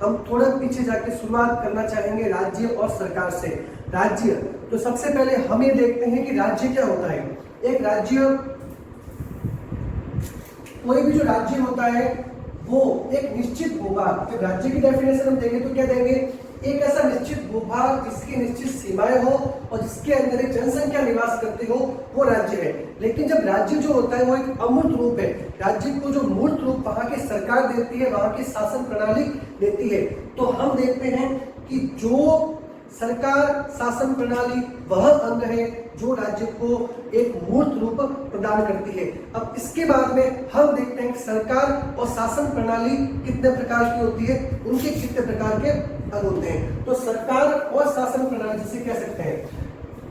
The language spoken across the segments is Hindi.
हम थोड़ा पीछे जाके शुरुआत करना चाहेंगे राज्य और सरकार से। राज्य, तो सबसे पहले हम ये देखते हैं कि राज्य क्या होता है। एक राज्य, कोई भी जो राज्य होता है वो एक निश्चित भूभाग, जब राज्य की डेफिनेशन हम देंगे तो क्या देंगे, एक ऐसा निश्चित भूभाग जिसकी निश्चित सीमाएं हो और जिसके अंदर एक जनसंख्या निवास करती हो, वो राज्य है। लेकिन जब राज्य जो होता है वो एक अमूर्त रूप है, राज्य को जो मूर्त रूप वहां की सरकार देती है, वहां की शासन प्रणाली देती है। तो हम देखते हैं कि जो सरकार शासन प्रणाली वह अंग है जो राज्य को एक मूर्त रूप प्रदान करती है। अब इसके बाद में हम देखते हैं कि सरकार और शासन प्रणाली कितने प्रकार की होती है, उनके कितने प्रकार के अंग होते हैं। तो सरकार और शासन प्रणाली जिसे कह सकते हैं,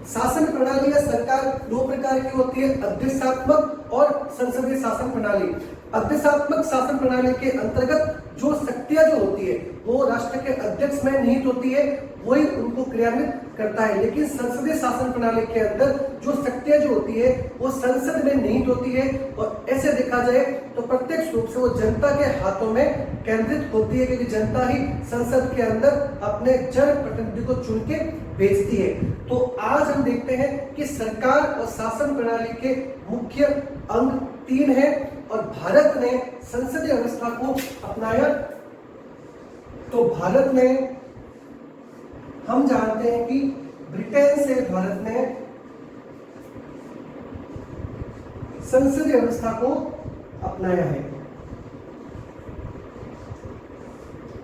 शासन प्रणाली या सरकार दो प्रकार की होती है, अध्यक्षात्मक और संसदीय शासन प्रणाली। अध्यक्षात्मक शासन प्रणाली के अंतर्गत जो शक्तियां जो होती है वो राष्ट्र के अध्यक्ष में निहित होती है, वही उनको क्रियान्वित करता है। लेकिन संसदीय शासन प्रणाली के अंदर जो शक्तियां जो होती है वो संसद में निहित होती है और ऐसे देखा जाए तो प्रत्यक्ष रूप से वो जनता के हाथों में केंद्रित होती है, क्योंकि जनता ही संसद के अंदर अपने जनप्रतिनिधि को चुन के भेजती है। तो आज हम देखते हैं कि सरकार और शासन प्रणाली के मुख्य अंग 3 हैं और भारत ने संसदीय व्यवस्था को अपनाया। तो भारत ने, हम जानते हैं कि ब्रिटेन से भारत ने संसदीय व्यवस्था को अपनाया है।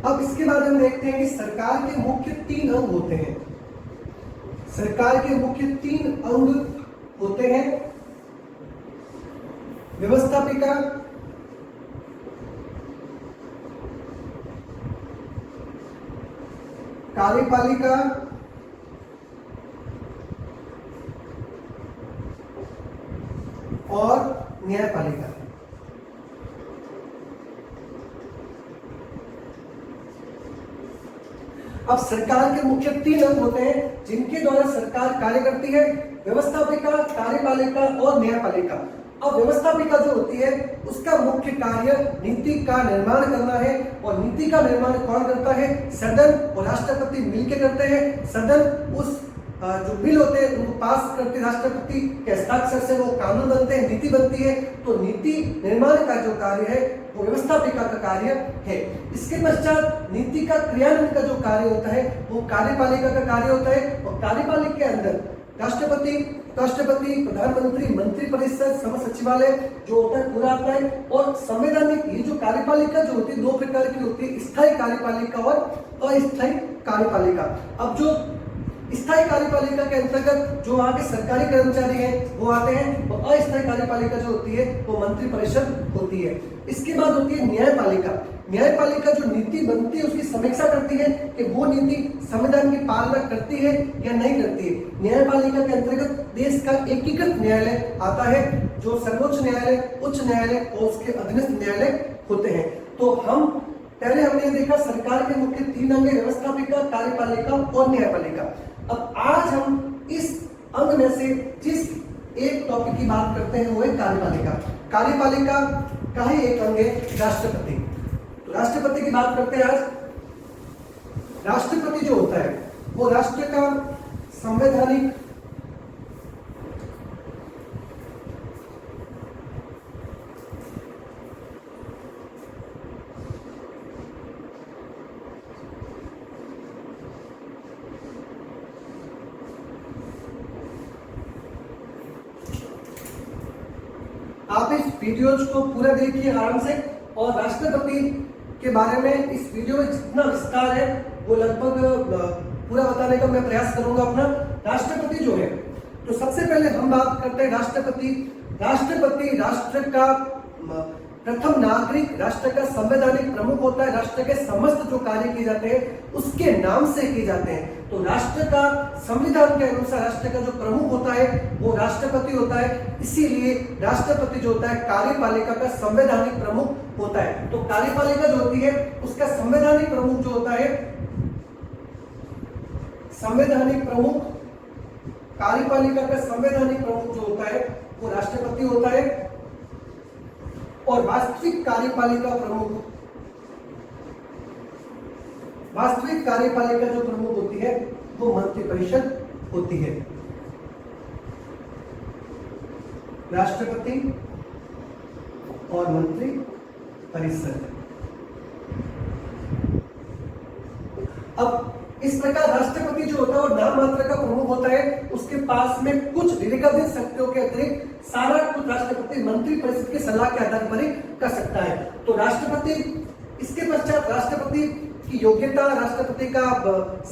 अब इसके बाद हम देखते हैं कि सरकार के मुख्य 3 अंग होते हैं। सरकार के मुख्य 3 अंग होते हैं, व्यवस्थापिका, कार्यपालिका और न्यायपालिका। अब सरकार के मुख्य 3 अंग होते हैं जिनके द्वारा सरकार कार्य करती है, व्यवस्थापिका, कार्यपालिका और न्यायपालिका। अब व्यवस्थापिका जो होती है उसका मुख्य कार्य नीति का निर्माण करना है, और नीति का निर्माण कौन करता है, सदन और राष्ट्रपति मिलकर करते हैं। सदन उस जो बिल होते हैं उनको पास करते, राष्ट्रपति के हस्ताक्षर से वो कानून बनते हैं, नीति बनती है। तो नीति निर्माण का जो कार्य है वो व्यवस्थापिका का कार्य है। इसके पश्चात नीति का क्रियान्वयन का जो कार्य होता है वो कार्यपालिका का कार्य होता है। और कार्यपालिका के अंदर राष्ट्रपति, प्रधानमंत्री, मंत्रिपरिषद, समस्त सचिवालय जो होता है पूरा आता है। और संवैधानिक, ये जो कार्यपालिका जो होती है 2 प्रकार की होती है, स्थायी कार्यपालिका और अस्थायी कार्यपालिका। अब जो स्थायी कार्यपालिका के अंतर्गत जो वहां के सरकारी कर्मचारी हैं वो आते हैं, और अस्थायी कार्यपालिका जो होती है वो मंत्रिपरिषद होती है। इसके बाद होती है न्यायपालिका। न्यायपालिका जो नीति बनती है उसकी समीक्षा करती है कि वो नीति संविधान की पालना करती है या नहीं करती है। न्यायपालिका के अंतर्गत देश का एकीकृत न्यायालय आता है, जो सर्वोच्च न्यायालय, उच्च न्यायालय और उसके अधीनस्थ न्यायालय होते हैं। तो हम पहले हमने देखा सरकार के मुख्य 3 अंग, व्यवस्थापिका, कार्यपालिका और न्यायपालिका। अब आज हम इस अंग में से जिस एक टॉपिक की बात करते हैं वो है कार्यपालिका। कार्यपालिका का ही एक अंग है राष्ट्रपति। तो राष्ट्रपति की बात करते हैं आज। राष्ट्रपति जो होता है वो राष्ट्र का संवैधानिक आप इस वीडियोज को पूरा देखिए आराम से, और राष्ट्रपति के बारे में इस वीडियो में जितना विस्तार है वो लगभग पूरा बताने का मैं प्रयास करूंगा अपना। राष्ट्रपति जो है, तो सबसे पहले हम बात करते हैं राष्ट्रपति। राष्ट्रपति राष्ट्र का प्रथम नागरिक, राष्ट्र का संवैधानिक प्रमुख होता है। राष्ट्र के समस्त जो कार्य किए जाते हैं उसके नाम से किए जाते हैं। तो राष्ट्र का संविधान के अनुसार राष्ट्र का जो प्रमुख होता है वो राष्ट्रपति होता है। इसीलिए राष्ट्रपति जो होता है कार्यपालिका का संवैधानिक प्रमुख होता है। तो कार्यपालिका जो होती है उसका संवैधानिक प्रमुख जो होता है, संवैधानिक प्रमुख, कार्यपालिका का संवैधानिक प्रमुख जो होता है वो राष्ट्रपति होता है। और वास्तविक कार्यपालिका प्रमुख, वास्तविक कार्यपालिका जो प्रमुख होती है वो मंत्रिपरिषद होती है। राष्ट्रपति और मंत्री परिषद। अब इस प्रकार राष्ट्रपति जो होता है वो नाम मात्र का प्रमुख होता है, उसके पास में कुछ विवेकाधीन शक्तियों के अतिरिक्त सारा कुछ राष्ट्रपति मंत्री परिषद की सलाह के आधार पर ही कर सकता है। तो राष्ट्रपति, इसके पश्चात राष्ट्रपति की योग्यता, राष्ट्रपति का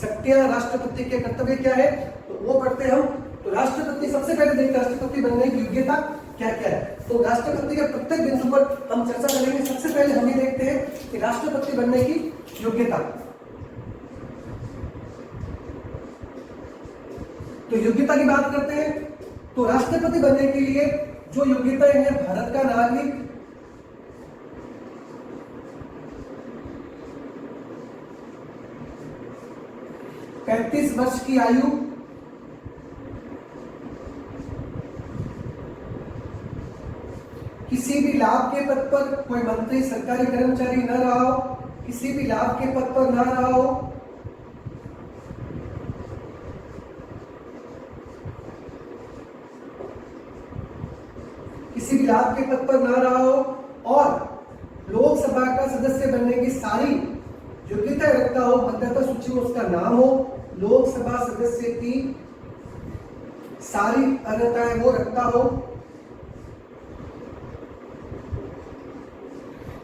शक्तियां, राष्ट्रपति के कर्तव्य क्या है, तो वो पढ़ते हैं हम। तो राष्ट्रपति, सबसे पहले देखते हैं राष्ट्रपति बनने की योग्यता क्या क्या है। तो राष्ट्रपति के प्रत्येक बिंदु पर हम चर्चा करेंगे। सबसे पहले हम ये देखते हैं कि राष्ट्रपति बनने की योग्यता। तो योग्यता की बात करते हैं तो राष्ट्रपति बनने के लिए जो योग्यताएं हैं, भारत का नागरिक, पैंतीस वर्ष की आयु, किसी भी लाभ के पद पर कोई मंत्री, सरकारी कर्मचारी न रहा हो, किसी भी लाभ के पद पर न रहा हो, किसी भी लाभ के पद पर न रहा हो और लोकसभा का सदस्य बनने की सारी योग्यताएं रखता हो, मतदाता सूची में उसका नाम हो, लोकसभा सदस्य की सारी अर्हताएं वो रखता हो।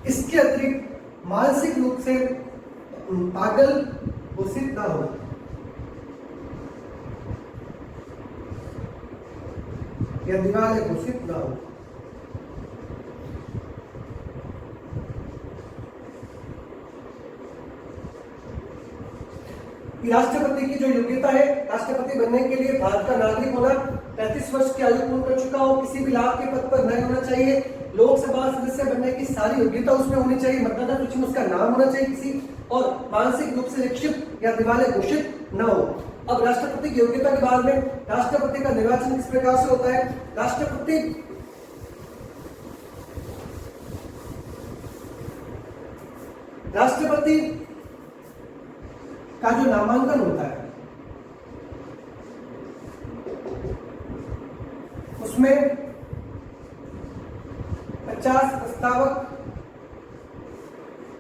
इसके अतिरिक्त मानसिक रूप से पागल घोषित ना हो। या दिवाले घोषित ना हो। राष्ट्रपति की जो योग्यता है, राष्ट्रपति बनने के लिए भारत का नागरिक होना, 35 वर्ष की आयु पूर्ण कर चुका हो, किसी भी लाभ के पद पर नहीं होना चाहिए, लोकसभा सदस्य बनने की सारी योग्यता उसमें होनी चाहिए, मतदाता सूची में उसका नाम होना चाहिए किसी, और मानसिक रूप से शिक्षित या दिवाले घोषित न हो। अब राष्ट्रपति की योग्यता के बाद में राष्ट्रपति का निर्वाचन किस प्रकार से होता है। राष्ट्रपति का जो नामांकन होता है उसमें 50 प्रस्तावक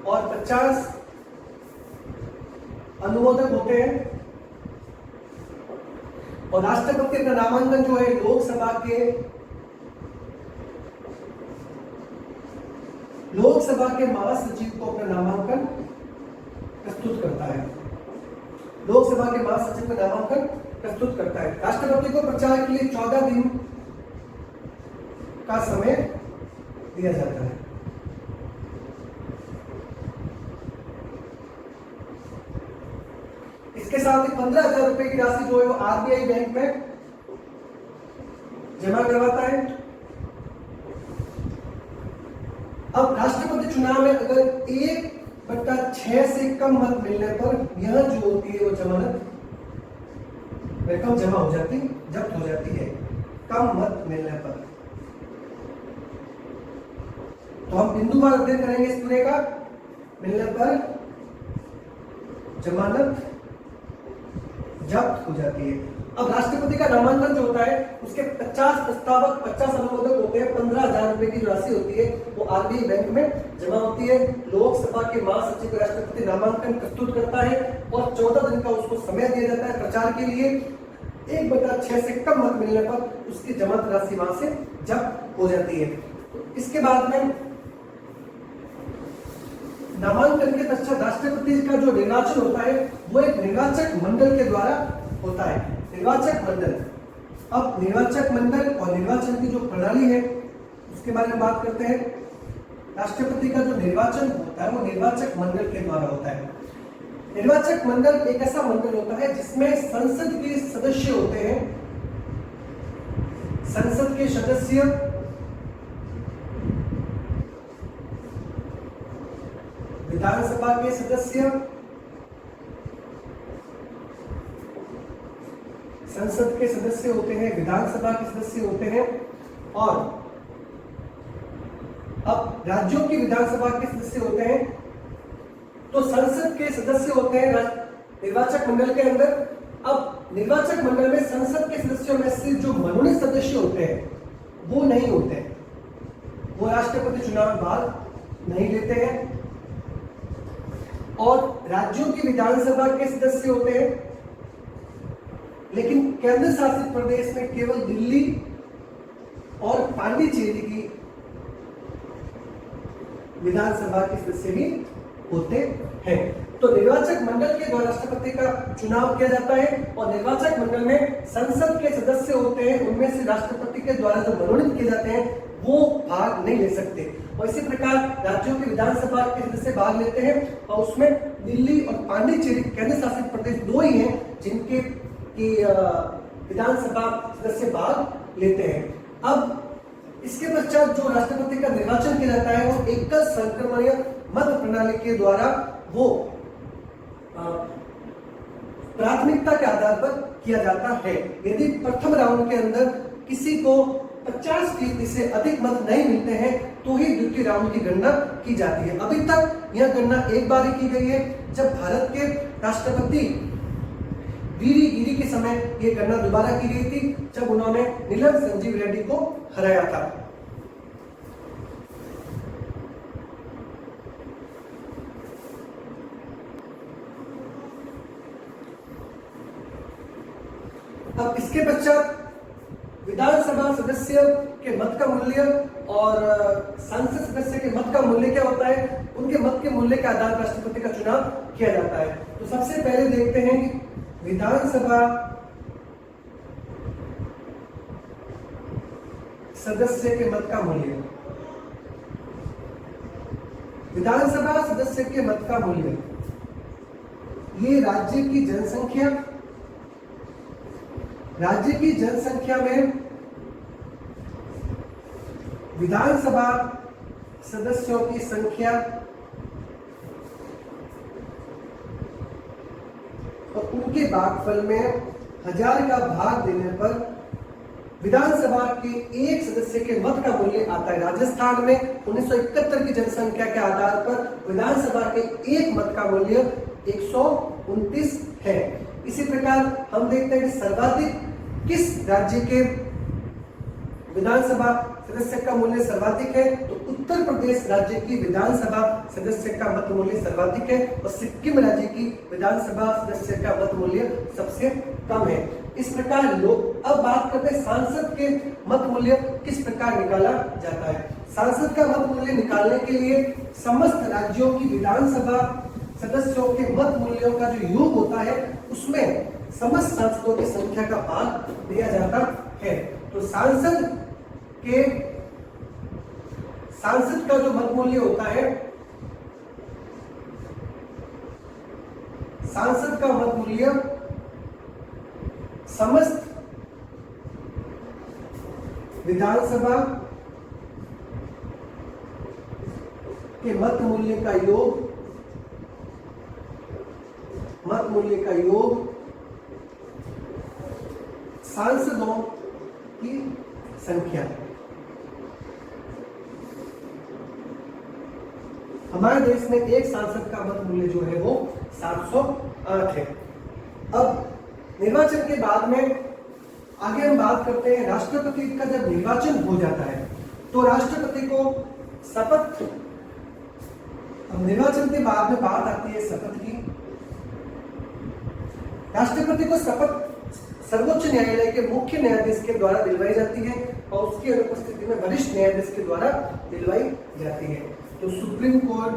और 50 अनुमोदक होते हैं और राष्ट्रपति का नामांकन जो है लोकसभा के महासचिव को अपना नामांकन प्रस्तुत करता है। लोकसभा के महासचिव का नामांकन प्रस्तुत करता है। राष्ट्रपति को प्रचार के लिए 14 दिन का समय दिया जाता है। इसके साथ ही 15,000 रुपए की राशि जो है वो आरबीआई बैंक में जमा करवाता है। अब राष्ट्रपति चुनाव में अगर 1/6 से कम मत मिलने पर यह जो होती है वो जमानत रकम जमा हो जाती, जब्त हो जाती है कम मत मिलने पर। तो हम बिंदुवार अध्ययन करेंगे इस पूरे का। मिलने पर जमानत जब्त हो जाती है। अब राष्ट्रपति का नामांकन जो होता है उसके 50 प्रस्तावक, 50 अनुमोदक होते हैं। 15,000 रुपए की राशि होती है वो आरबीआई बैंक में जमा होती है। लोकसभा के महासचिव को राष्ट्रपति नामांकन प्रस्तुत करता है और 14 दिन का उसको समय दिया जाता है प्रचार के लिए। 1/6 से कम मत मिलने पर उसकी जमानत राशि वहां से जब्त हो जाती है। तो इसके बाद में नामांकन के पश्चात राष्ट्रपति का जो निर्वाचन होता है वो एक निर्वाचक मंडल के द्वारा होता है। निर्वाचक मंडल। अब निर्वाचक मंडल और निर्वाचन की जो प्रणाली है उसके बारे में बात करते हैं। राष्ट्रपति का जो निर्वाचन होता है वो निर्वाचक मंडल के द्वारा होता है। निर्वाचक मंडल एक ऐसा मंडल होता है जिसमें संसद के सदस्य होते हैं। संसद के सदस्य विधानसभा के सदस्य, संसद के सदस्य होते हैं, विधानसभा के सदस्य होते हैं और अब राज्यों की विधानसभा के सदस्य होते हैं तो संसद के सदस्य होते हैं निर्वाचक मंडल के अंदर। अब निर्वाचक मंडल में संसद के सदस्यों में से जो मनोनीत सदस्य होते हैं वो नहीं होते हैं, वो राष्ट्रपति चुनाव में भाग नहीं लेते हैं। और राज्यों की विधानसभा के सदस्य होते हैं, लेकिन केंद्र शासित प्रदेश में केवल दिल्ली और पांडिचेरी की विधानसभा के सदस्य ही होते हैं। तो निर्वाचक मंडल के द्वारा राष्ट्रपति का चुनाव किया जाता है और निर्वाचक मंडल में संसद के सदस्य होते हैं, उनमें से राष्ट्रपति के द्वारा जो मनोनीत किए जाते हैं वो भाग नहीं ले सकते। और इसी प्रकार राज्यों की विधानसभा के सदस्य भाग लेते हैं और उसमें दिल्ली और पांडिचेरी केंद्र शासित प्रदेश दो ही हैं जिनके की विधानसभा सदस्य भाग लेते हैं। अब इसके पश्चात जो राष्ट्रपति का निर्वाचन किया जाता है वो एकल संक्रमणीय मत प्रणाली के द्वारा वो प्राथमिकता के आधार पर किया जाता है। यदि प्रथम राउंड के अंदर किसी को 50% से अधिक मत नहीं मिलते हैं तो ही द्वितीय राउंड की गणना की जाती है। अभी तक यह गणना एक बार ही की गई है, जब भारत के राष्ट्रपति वीरी गिरी के समय यह गणना दोबारा की गई थी, जब उन्होंने नीलम संजीव रेड्डी को हराया था। अब इसके पश्चात विधानसभा सदस्य के मत का मूल्य और संसद सदस्य के मत का मूल्य क्या होता है, उनके मत के मूल्य के आधार पर राष्ट्रपति का चुनाव किया जाता है। तो सबसे पहले देखते हैं कि विधानसभा सदस्य के मत का मूल्य। विधानसभा सदस्य के मत का मूल्य ये राज्य की जनसंख्या में विधानसभा सदस्यों की संख्या और उनके भागफल में 1000 का भाग देने पर विधानसभा के एक सदस्य के मत का मूल्य आता है। राजस्थान में 1971 की जनसंख्या के आधार पर विधानसभा के एक मत का मूल्य 129 है। इसी प्रकार हम देखते हैं कि सर्वाधिक किस राज्य के विधानसभा सदस्य का मूल्य सर्वाधिक है, तो उत्तर प्रदेश राज्य की विधानसभा सदस्य का मत मूल्य सर्वाधिक है और सिक्किम राज्य की विधानसभा सदस्य का मत मूल्य सबसे कम है। इस प्रकार लोग अब बात करते हैं सांसद के मत मूल्य किस प्रकार निकाला जाता है। सांसद का मत मूल्य निकालने के लिए समस्त राज्यों की विधानसभा सदस्यों के मत मूल्यों का जो योग होता है उसमें समस्त सांसदों की संख्या का भाग दिया जाता है। तो सांसद का जो मत मूल्य होता है, सांसद का मत मूल्य समस्त विधानसभा के मत मूल्य का योग सांसदों की संख्या। हमारे देश में एक सांसद का मत मूल्य जो है वो 708 है। अब निर्वाचन के बाद में आगे हम बात करते हैं राष्ट्रपति का जब निर्वाचन हो जाता है तो राष्ट्रपति को शपथ, अब निर्वाचन के बाद में बात आती है शपथ की। राष्ट्रपति को शपथ सर्वोच्च न्यायालय के मुख्य न्यायाधीश के द्वारा दिलवाई जाती है और उसकी अनुपस्थिति में वरिष्ठ न्यायाधीश के द्वारा दिलवाई जाती है। तो सुप्रीम कोर्ट,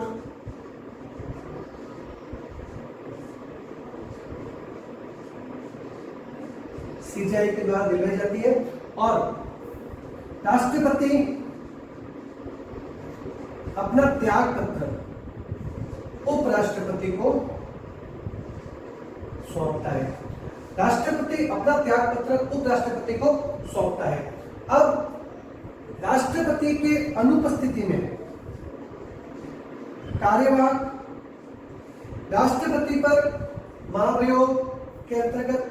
सीजेआई के द्वारा दिलवाई जाती है और राष्ट्रपति अपना त्याग पत्र उपराष्ट्रपति को सौंपता है। राष्ट्रपति अपना त्याग पत्र उपराष्ट्रपति को सौंपता है। अब राष्ट्रपति के अनुपस्थिति में कार्यवाहक राष्ट्रपति पर महाभियोग के अंतर्गत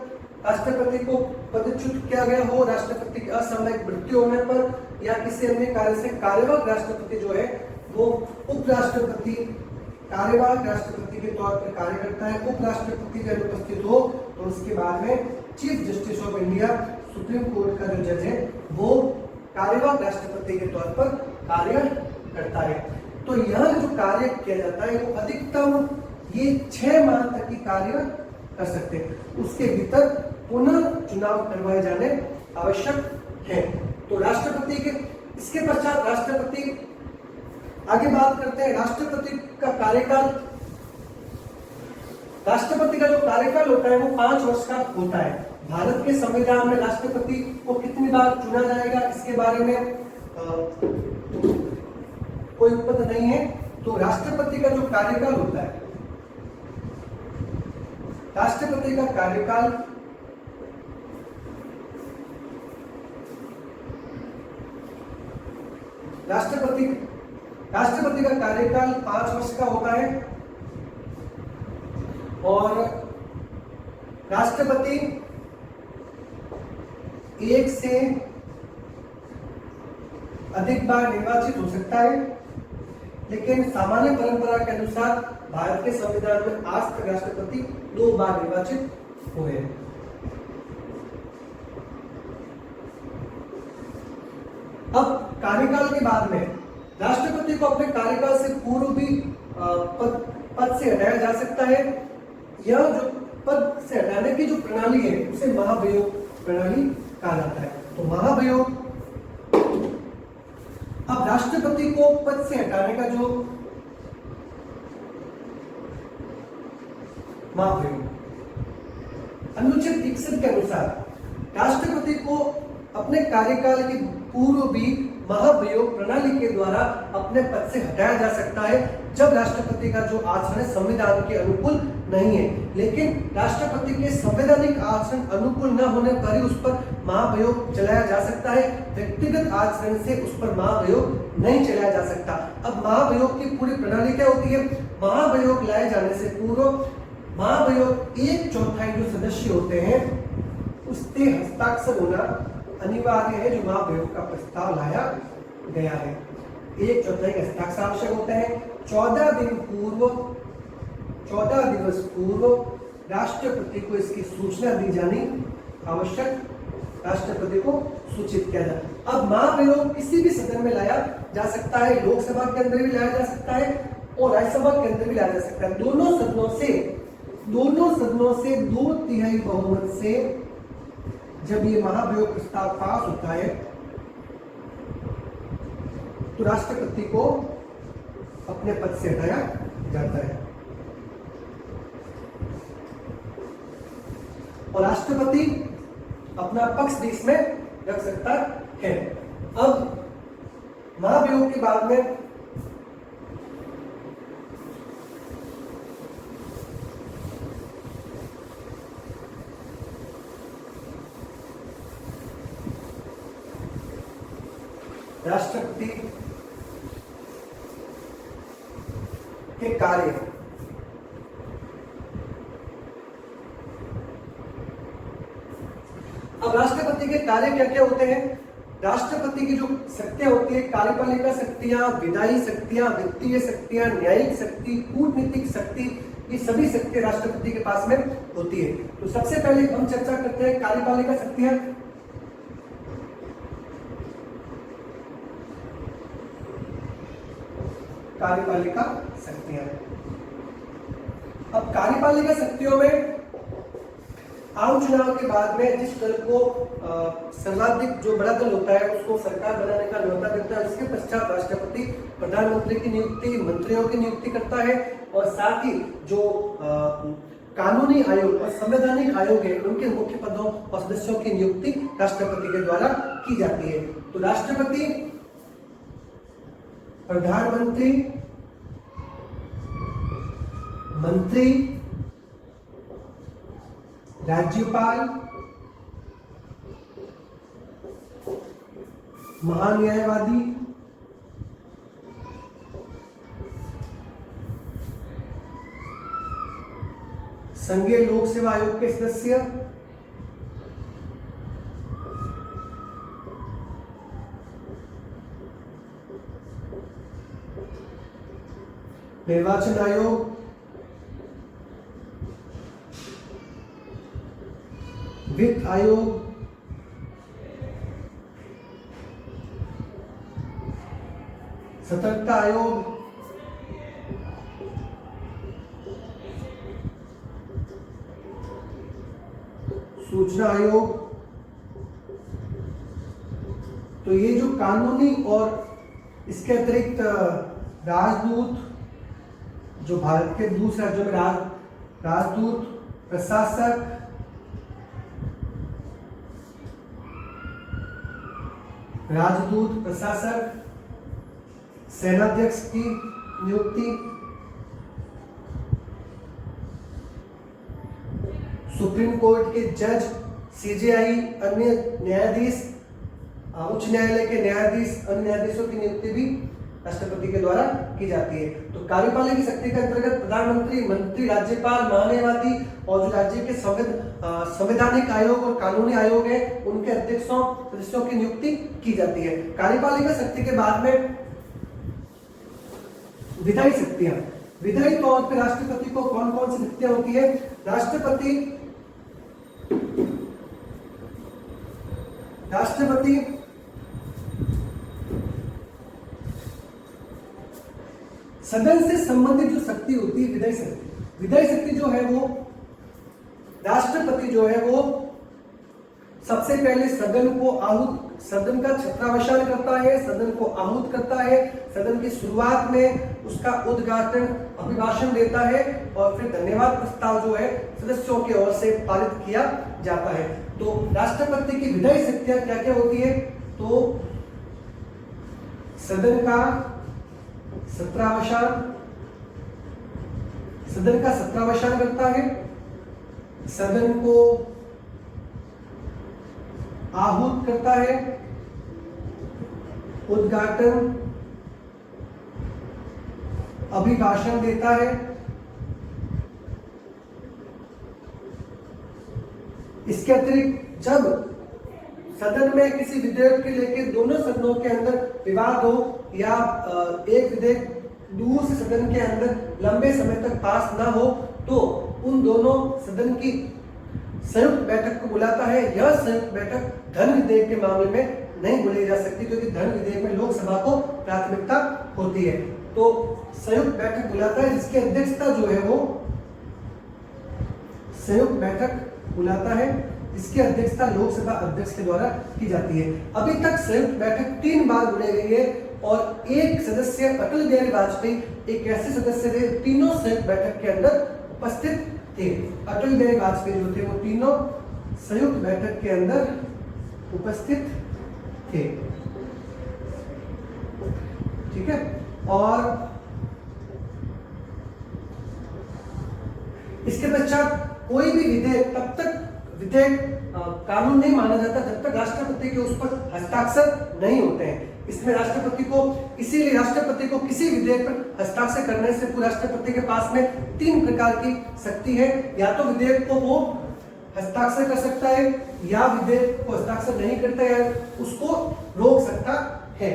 राष्ट्रपति को पदच्युत किया गया हो, राष्ट्रपति की असामयिक मृत्यु होने पर या किसी अन्य कार्य से कार्यवाहक राष्ट्रपति जो है वो उपराष्ट्रपति कार्यवाहक राष्ट्रपति के तौर पर कार्य करता है। उपराष्ट्रपति की अनुपस्थित हो तो उसके बाद में chief justice of India, supreme court का जो जज है वो कार्यवाहक राष्ट्रपति के तौर पर कार्य करता है। तो यह जो कार्य किया जाता है वो अधिकतम ये 6 माह तक की कार्य कर सकते हैं, उसके भीतर पुनः चुनाव करवाए जाने आवश्यक है। तो राष्ट्रपति के इसके पश्चात राष्ट्रपति, आगे बात करते हैं राष्ट्रपति का कार्यकाल। राष्ट्रपति का जो कार्यकाल होता है वो 5 वर्ष का होता है। भारत के संविधान में राष्ट्रपति को कितनी बार चुना जाएगा इसके बारे में कोई उपपद नहीं है। तो राष्ट्रपति का जो कार्यकाल होता है, राष्ट्रपति का कार्यकाल राष्ट्रपति का कार्यकाल 5 वर्ष का होता है और राष्ट्रपति 1 से अधिक बार निर्वाचित हो सकता है, लेकिन सामान्य परंपरा के अनुसार भारत के संविधान में आज तक राष्ट्रपति 2 बार निर्वाचित हुए हैं। अब कार्यकाल के बाद में राष्ट्रपति को अपने कार्यकाल से पूर्व भी पद से हटाया जा सकता है। यह जो पद से हटाने की जो प्रणाली है उसे महाभियोग प्रणाली कहा जाता है। तो महाभियोग, अब राष्ट्रपति को पद से हटाने का जो महाभियोग, अनुच्छेद 61 के अनुसार राष्ट्रपति को अपने कार्यकाल के पूर्व भी महाभियोग प्रणाली के द्वारा अपने पद से हटाया जा सकता है जब राष्ट्रपति का जो आचरण संविधान के अनुकूल नहीं है। लेकिन राष्ट्रपति के संवैधानिक आचरण अनुकूल न होने पर ही उस पर महाभियोग चलाया जा सकता है। व्यक्तिगत आचरण से उस पर महाभियोग नहीं चलाया जा सकता। अब महाभियोग की पूरी प्रणाली क्या होती है? महाभियोग लाए जाने से पूर्व महाभियोग 1/4 जो सदस्य होते हैं उसके हस्ताक्षर होना अनिवार्य है। जो महाभियोग का प्रस्ताव लाया गया है 1/4 के हस्ताक्षर आवश्यक होते हैं। 14 दिवस पूर्व राष्ट्रपति को इसकी सूचना दी जानी आवश्यक, राष्ट्रपति को सूचित किया जाए। अब महाभियोग किसी भी सदन में लाया जा सकता है, लोकसभा के अंदर भी लाया जा सकता है और राज्यसभा के अंदर भी लाया जा सकता है। दोनों सदनों से 2/3 बहुमत से जब ये महाभियोग प्रस्ताव पास होता है तो राष्ट्रपति को अपने पद से हटाया जाता है और राष्ट्रपति अपना पक्ष भी इसमें रख सकता है। अब महाभियोग के बाद में राष्ट्रपति के कार्य, अब राष्ट्रपति के कार्य क्या क्या होते हैं? राष्ट्रपति की जो शक्तियां होती है, कार्यपालिका शक्तियां, विधायी शक्तियां, वित्तीय शक्तियां, न्यायिक शक्ति, कूटनीतिक शक्ति, ये सभी शक्तियां राष्ट्रपति के पास में होती है। तो सबसे पहले हम चर्चा करते हैं कार्यपालिका शक्तियां। कार्यपालिका शक्तियां, अब कार्यपालिका शक्तियों में आम चुनाव के बाद में जिस दल को सर्वाधिक जो बड़ा दल होता है उसको सरकार बनाने का न्योता देता है, उसके पश्चात राष्ट्रपति प्रधानमंत्री की नियुक्ति, मंत्रियों की नियुक्ति करता है और साथ ही जो कानूनी आयोग और संवैधानिक आयोग है उनके मुख्य पदों और सदस्यों की नियुक्ति राष्ट्रपति के द्वारा की जाती है। तो राष्ट्रपति, प्रधानमंत्री, मंत्री, राज्यपाल, महान्यायवादी, संघीय लोक सेवा आयोग के सदस्य, निर्वाचन आयोग, वित्त आयोग, सतर्कता आयोग, सूचना आयोग। तो ये जो कानूनी और इसके अतिरिक्त राजदूत, जो भारत के दूसरे राज्यों में राजदूत, प्रशासक, सेनाध्यक्ष की नियुक्ति, सुप्रीम कोर्ट के जज, सीजेआई, अन्य न्यायाधीश, उच्च न्यायालय के न्यायाधीश, अन्य न्यायाधीशों की नियुक्ति भी राष्ट्रपति के द्वारा की जाती है। तो कार्यपालिका शक्ति के अंतर्गत प्रधानमंत्री, मंत्री, राज्यपाल, महान्यायवादी और जो राज्य के संवैधानिक आयोग और कानूनी आयोग है उनके अध्यक्षों, सदस्यों की नियुक्ति की जाती है। कार्यपालिका शक्ति के बाद में विधायी शक्तियां। विधायी तौर पर राष्ट्रपति को कौन कौन सी शक्तियां होती है? राष्ट्रपति सदन से संबंधित जो शक्ति होती है विधायी शक्ति। विधायी शक्ति जो है वो राष्ट्रपति जो है वो सबसे पहले सदन का छत्रावसान करता है, सदन को आहूत करता है, सदन की शुरुआत में उसका उद्घाटन, अभिभाषण देता है और फिर धन्यवाद प्रस्ताव जो है सदस्यों की ओर से पारित किया जाता है। तो राष्ट्रपति की विधायी शक्तियां क्या क्या होती है? तो सदन का सत्रावसान करता है, सदन को आहूत करता है, उद्घाटन, अभिभाषण देता है, इसके अतिरिक्त जब सदन में किसी विधेयक के लेकर दोनों सदनों के अंदर विवाद हो या एक विधेयक दूसरे सदन के अंदर लंबे समय तक पास ना हो तो उन दोनों सदन की संयुक्त बैठक को बुलाता है। यह संयुक्त बैठक धन विधेयक के मामले में नहीं बुलाई जा सकती क्योंकि धन विधेयक में लोकसभा को प्राथमिकता होती है। तो संयुक्त बैठक बुलाता है जिसकी अध्यक्षता जो है वो संयुक्त बैठक बुलाता है, इसकी अध्यक्षता लोकसभा अध्यक्ष के द्वारा की जाती है। अभी तक संयुक्त बैठक 3 बार बुलाई गई है और एक सदस्य अटल बिहारी वाजपेयी एक ऐसे सदस्य थे तीनों संयुक्त बैठक के अंदर उपस्थित थे। अटल बिहारी वाजपेयी जो थे वो तीनों संयुक्त बैठक के अंदर उपस्थित थे। ठीक है। और इसके पश्चात कोई भी विधेयक तब तक कानून नहीं माना जाता जब तक राष्ट्रपति के उस पर हस्ताक्षर नहीं होते हैं। इसमें इसीलिए राष्ट्रपति को किसी विधेयक पर हस्ताक्षर करने से पूर्व राष्ट्रपति के पास में 3 प्रकार की शक्ति है। या तो विधेयक को वो हस्ताक्षर कर सकता है, या विधेयक को हस्ताक्षर नहीं करता है उसको रोक सकता है।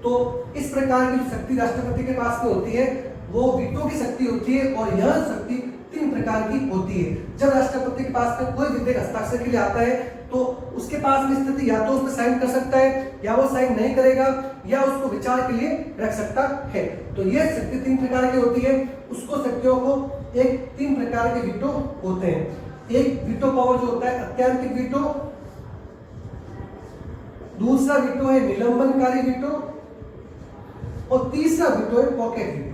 तो इस प्रकार की शक्ति राष्ट्रपति के पास में होती है वो वीटो की शक्ति होती है और यह शक्ति 3 प्रकार की होती है। जब राष्ट्रपति के पास में कोई विधेयक हस्ताक्षर के लिए आता है तो उसके पास में स्थिति या तो उस पर साइन कर सकता है या वो साइन नहीं करेगा या उसको विचार के लिए रख सकता है। तो यह शक्ति 3 प्रकार की होती है। उसको शक्तियों को 3 प्रकार के वीटो होते हैं। एक वीटो पावर जो होता है अत्यंतिक वीटो, दूसरा वीटो है निलंबनकारी वीटो और तीसरा वीटो है पॉकेट वीटो।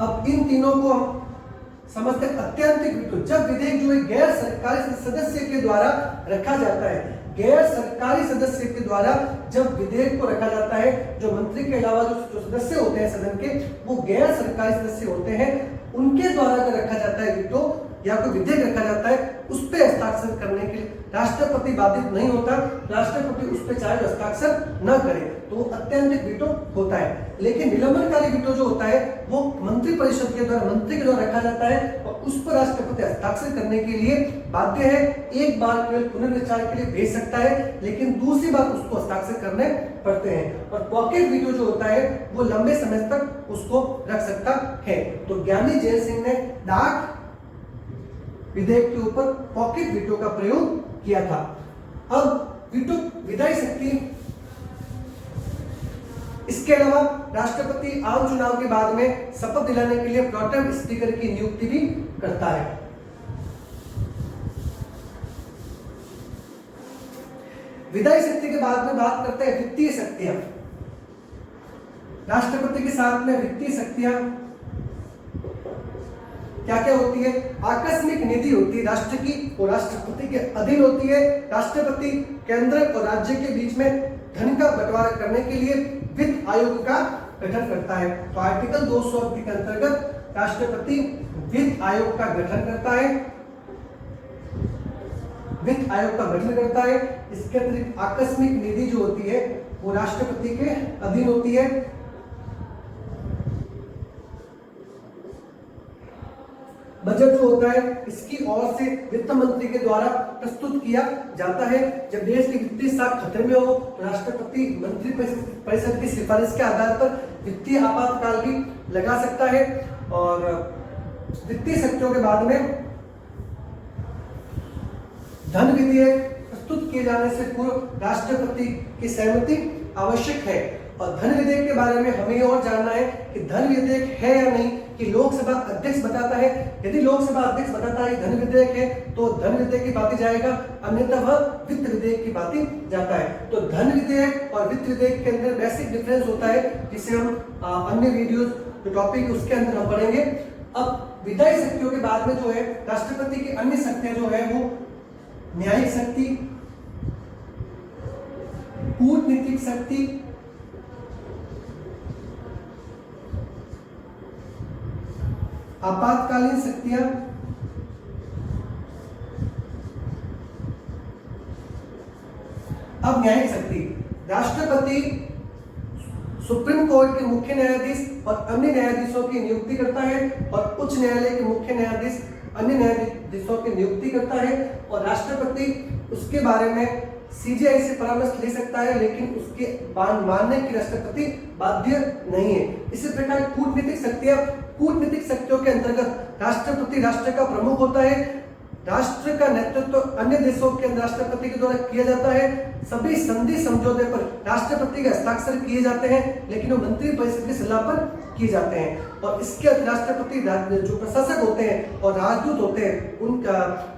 अब इन तीनों को हम समझते हैं। अत्यंतिक वीटो जब विधेयक जो है गैर सरकारी सदस्य के द्वारा रखा जाता है, गैर सरकारी सदस्य के द्वारा जब विधेयक को रखा जाता है, जो मंत्री के अलावा जो सदस्य होते हैं सदन के वो गैर सरकारी सदस्य होते हैं, उनके द्वारा अगर रखा जाता है वीटो या कोई विधेयक रखा जाता है उस पर हस्ताक्षर करने के लिए राष्ट्रपति बाधित नहीं होता। राष्ट्रपति उस पर चाहे हस्ताक्षर न करे तो अत्यंत वीटो होता है। लेकिन निलंबनकारी वीटो जो होता है वो मंत्रिपरिषद के द्वारा, मंत्री के द्वारा रखा जाता है और उस पर राष्ट्रपति हस्ताक्षर करने के लिए बाध्य है। एक बार केवल पुनर्विचार के लिए भेज सकता है, लेकिन दूसरी बार उसको हस्ताक्षर करने पड़ते हैं। और पॉकेट वीटो जो होता है वो लंबे समय तक उसको रख सकता है। तो ज्ञानी जैन सिंह ने डाक विधेयक के ऊपर पॉकेट वीटो का प्रयोग किया था। अब वीटो विधायी शक्ति, इसके अलावा राष्ट्रपति आम चुनाव के बाद में शपथ दिलाने के लिए प्रोटेम स्पीकर की नियुक्ति भी करता है। विधायी शक्ति के बाद में बात करते हैं वित्तीय शक्तियां। राष्ट्रपति के साथ में वित्तीय शक्तियां क्या क्या होती है? आकस्मिक निधि होती है राष्ट्र की, वो राष्ट्रपति के अधीन होती है। राष्ट्रपति केंद्र और राज्य के बीच में धन का बंटवारा करने के लिए वित्त आयोग का गठन करता है। तो आर्टिकल 280 के अंतर्गत राष्ट्रपति वित्त आयोग का गठन करता है, वित्त आयोग का गठन करता है। इसके अतिरिक्त आकस्मिक निधि जो होती है वो राष्ट्रपति के अधीन होती है। बजट जो होता है इसकी ओर से वित्त मंत्री के द्वारा प्रस्तुत किया जाता है। जब देश की वित्तीय साख खतरे में हो तो राष्ट्रपति मंत्री परिषद की सिफारिश के आधार पर वित्तीय आपातकाल भी लगा सकता है। और वित्तीय शक्तियों के बाद में धन विधेयक प्रस्तुत किए जाने से पूर्व राष्ट्रपति की सहमति आवश्यक है। और धन विधेयक के बारे में हमें और जानना है कि धन विधेयक है या नहीं, कि लोकसभा अध्यक्ष बताता है। यदि लोकसभा अध्यक्ष बताता है धन विधेयक है तो धन विधेयक की बात जाएगा, अन्यथा वह वित्त विधेयक की बात जाता है। तो धन विधेयक और वित्त विधेयक के अंदर बेसिक डिफरेंस होता है, जिसे हम अन्य वीडियोस जो टॉपिक उसके अंदर हम पढ़ेंगे। अब विधायी शक्तियों के बाद में जो है राष्ट्रपति की अन्य शक्तियां जो है वो न्यायिक शक्ति, कूटनीतिक शक्ति, आपातकालीन शक्तियां, अब न्यायिक शक्ति। राष्ट्रपति सुप्रीम कोर्ट के मुख्य न्यायाधीश और अन्य न्यायाधीशों की नियुक्ति करता है और उच्च न्यायालय के मुख्य न्यायाधीश अन्य न्यायाधीशों की नियुक्ति करता है। और राष्ट्रपति उसके बारे में सीजीआई से परामर्श ले सकता है, लेकिन उसके मानने की राष्ट्रपति बाध्य नहीं है। इसी प्रकार कूटनीतिक शक्तियां, कूटनीतिक शक्तियों के अंतर्गत राष्ट्रपति राष्ट्र का प्रमुख होता है। राष्ट्र का नेतृत्व अन्य देशों के राष्ट्रपति के द्वारा किया जाता है। सभी संधि समझौते पर राष्ट्रपति के हस्ताक्षर किए जाते हैं, लेकिन वो मंत्री परिषद की सलाह पर किए जाते हैं। और इसके राष्ट्रपति जो प्रशासक होते हैं और राजदूत होते हैं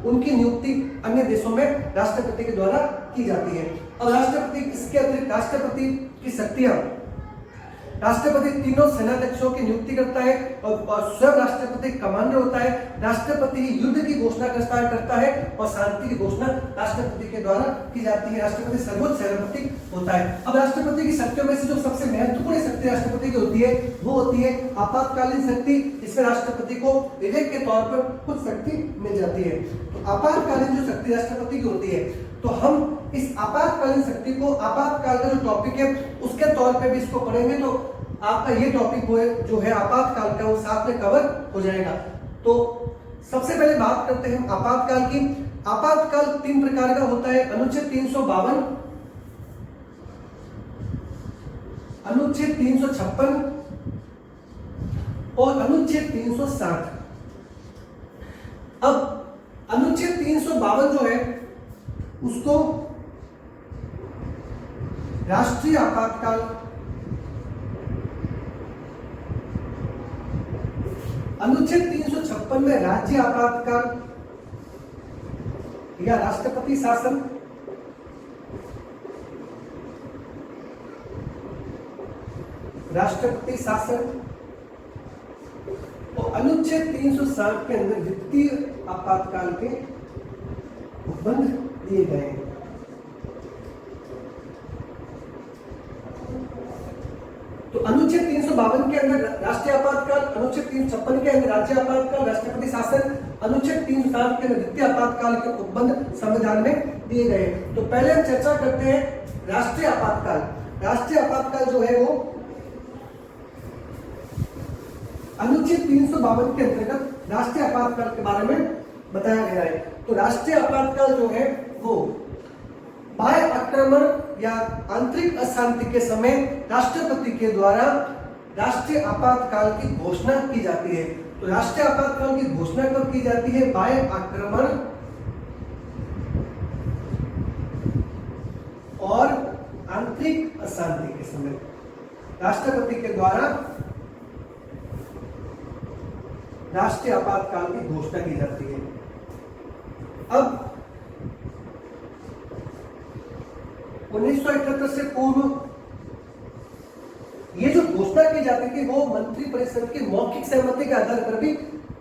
उनकी नियुक्ति अन्य देशों में राष्ट्रपति के द्वारा की जाती है। और राष्ट्रपति, इसके अतिरिक्त राष्ट्रपति की शक्तियां, राष्ट्रपति तीनों सेनाध्यक्षों की नियुक्ति करता है और स्वयं राष्ट्रपति कमांडर होता है। राष्ट्रपति युद्ध की घोषणा करता है और शांति की घोषणा राष्ट्रपति के द्वारा की जाती है। राष्ट्रपति सर्वोच्च सेनापति होता है। अब राष्ट्रपति की शक्तियों में से जो सबसे महत्वपूर्ण शक्ति राष्ट्रपति की होती है वो होती है आपातकालीन शक्ति। इसमें राष्ट्रपति को विधेयक के तौर पर कुछ शक्ति मिल जाती है। तो आपातकालीन जो शक्ति राष्ट्रपति की होती है, तो हम इस आपातकालीन शक्ति को, आपातकाल का जो टॉपिक है उसके तौर पे भी इसको पढ़ेंगे, तो आपका ये टॉपिक जो है आपातकाल का, वो साथ में कवर हो जाएगा। तो सबसे पहले बात करते हैं आपातकाल की। आपातकाल 3 प्रकार का होता है: अनुच्छेद 352, अनुच्छेद 356 और अनुच्छेद 360। अब अनुच्छेद 352 जो है उसको राष्ट्रीय आपातकाल, अनुच्छेद 356 में राज्य आपातकाल या राष्ट्रपति शासन, राष्ट्रपति शासन, और अनुच्छेद 360 के अंदर वित्तीय आपातकाल के उपबंध दिए गए हैं। तो अनुच्छेद 352 के अंदर राष्ट्रीय आपातकाल, अनुच्छेद 356 के अंदर राज्य आपातकाल, राष्ट्रपति शासन, अनुच्छेद 360 के अंदर द्वितीय आपातकाल के उपबंध संविधान में दिए गए हैं। तो पहले हम चर्चा करते हैं राष्ट्रीय आपातकाल। राष्ट्रीय आपातकाल जो है वो अनुच्छेद 352 के अंतर्गत राष्ट्रीय आपातकाल के बारे में बताया गया है। तो राष्ट्रीय आपातकाल जो है वो बाह्य आक्रमण या आंतरिक अशांति के समय राष्ट्रपति के द्वारा राष्ट्रीय आपातकाल की घोषणा की जाती है। तो राष्ट्रीय आपातकाल की घोषणा कब की जाती है? बाह्य आक्रमण और आंतरिक अशांति के समय राष्ट्रपति के द्वारा राष्ट्रीय आपातकाल की घोषणा की जाती है। अब 1971 से पूर्व ये जो घोषणा की जाती थी वो मंत्रिपरिषद की मौखिक सहमति के आधार पर भी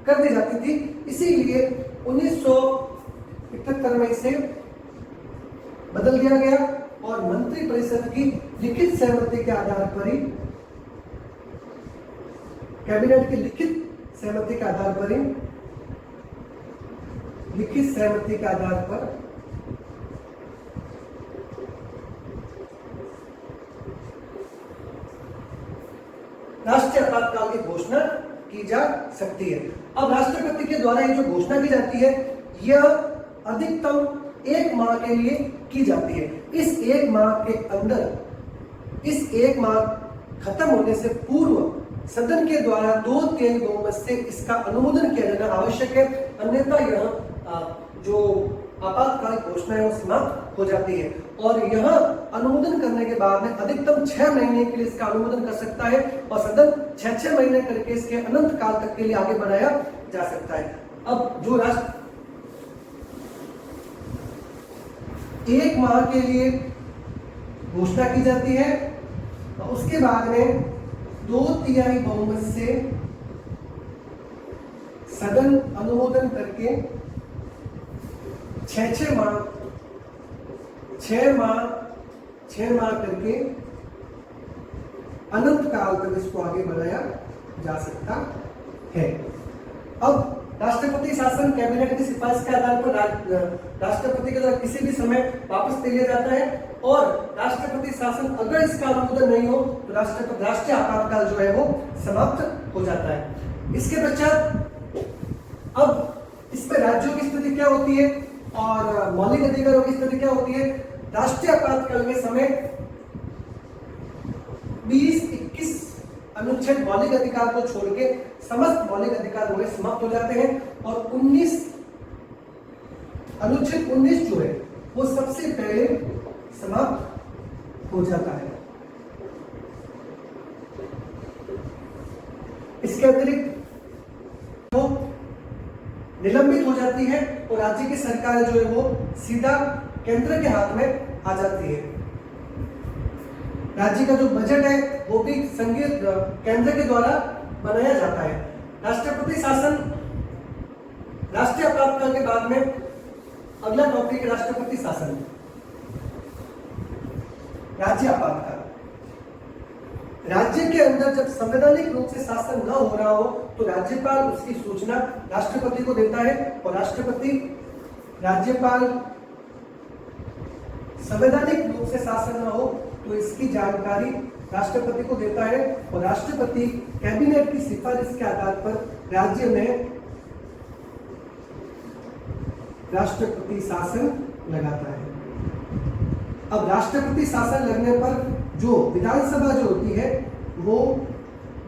कर दी जाती थी। इसीलिए 1971 में इसे बदल दिया गया और मंत्रिपरिषद की लिखित सहमति के आधार पर ही, कैबिनेट की लिखित सहमति के आधार पर ही, लिखित सहमति के आधार पर राष्ट्रीय आपातकाल की घोषणा की जा सकती है। अब राष्ट्रपति के द्वारा ये जो घोषणा की जाती है यह अधिकतम 1 माह के लिए की जाती है। इस 1 माह के अंदर, इस 1 माह खत्म होने से पूर्व सदन के द्वारा 2/3 बहुमत से इसका अनुमोदन किया जाना आवश्यक है, अन्यथा यह जो आपातकाल घोषणा है वो समाप्त हो जाती है। और यह अनुमोदन करने के बाद में अधिकतम 6 महीने के लिए इसका अनुमोदन कर सकता है और सदन 6 महीने करके इसके अनंत काल तक के लिए आगे बढ़ाया जा सकता है। अब जो राष्ट्र 1 माह के लिए घोषणा की जाती है और उसके बाद में 2/3 बहुमत से सदन अनुमोदन करके 6 माह करके अनंत काल तक इसको आगे बढ़ाया जा सकता है। अब राष्ट्रपति शासन कैबिनेट की सिफारिश के आधार पर राष्ट्रपति के द्वारा किसी भी समय वापस ले लिया जाता है और राष्ट्रपति शासन अगर इसका अनुमोदन नहीं हो तो राष्ट्रीय आपातकाल जो है वो समाप्त हो जाता है। इसके पश्चात अब इस पर राज्यों की स्थिति क्या होती है और मौलिक अधिकारों की स्थिति क्या होती है? राष्ट्रीय आपातकाल के समय 20-21 अनुच्छेद मौलिक अधिकार को छोड़ के समस्त मौलिक अधिकार हुए समाप्त हो जाते हैं और अनुच्छेद 19 जो है वो सबसे पहले समाप्त हो जाता है। इसके अतिरिक्त वो निलंबित हो जाती है और राज्य की सरकार जो है वो सीधा केंद्र के हाथ में आ जाती है। राज्य का जो बजट है वो भी संघीय केंद्र के द्वारा बनाया जाता है। राष्ट्रपति शासन, राष्ट्रीय आपातकाल के बाद में अगला टॉपिक है राष्ट्रपति शासन, राज्य आपातकाल। राज्य के अंदर जब संवैधानिक रूप से शासन न हो रहा हो तो राज्यपाल उसकी सूचना राष्ट्रपति को देता है और राज्यपाल संवैधानिक रूप से शासन न हो तो इसकी जानकारी राष्ट्रपति को देता है और राष्ट्रपति कैबिनेट की सिफारिश के आधार पर राज्य में राष्ट्रपति शासन लगाता है। अब राष्ट्रपति शासन लगने पर जो विधानसभा जो होती है वो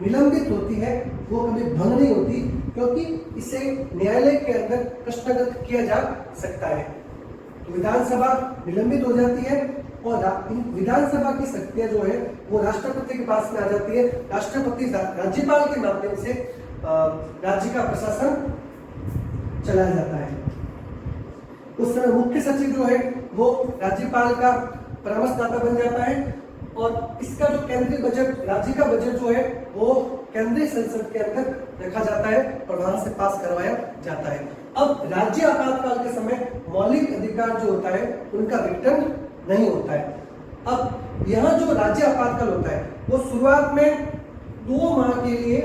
निलंबित होती है, वो कभी भंग नहीं होती क्योंकि इसे न्यायालय के अंदर प्रश्नगत किया जा सकता है। तो विधानसभा निलंबित हो जाती है और विधानसभा की शक्तियां जो है वो राष्ट्रपति के पास में आ जाती है। राष्ट्रपति राज्यपाल के माध्यम से राज्य का प्रशासन चलाया जाता है। उस समय मुख्य सचिव जो है वो राज्यपाल का परामर्शदाता बन जाता है और इसका जो केंद्रीय बजट, राज्य का बजट जो है वो केंद्रीय संसद के अंदर रखा जाता है और वहां से पास करवाया जाता है। अब राज्य आपातकाल के समय मौलिक अधिकार जो होता है उनका विघटन नहीं होता है। अब यहाँ जो राज्य आपातकाल होता है वो शुरुआत में 2 माह के लिए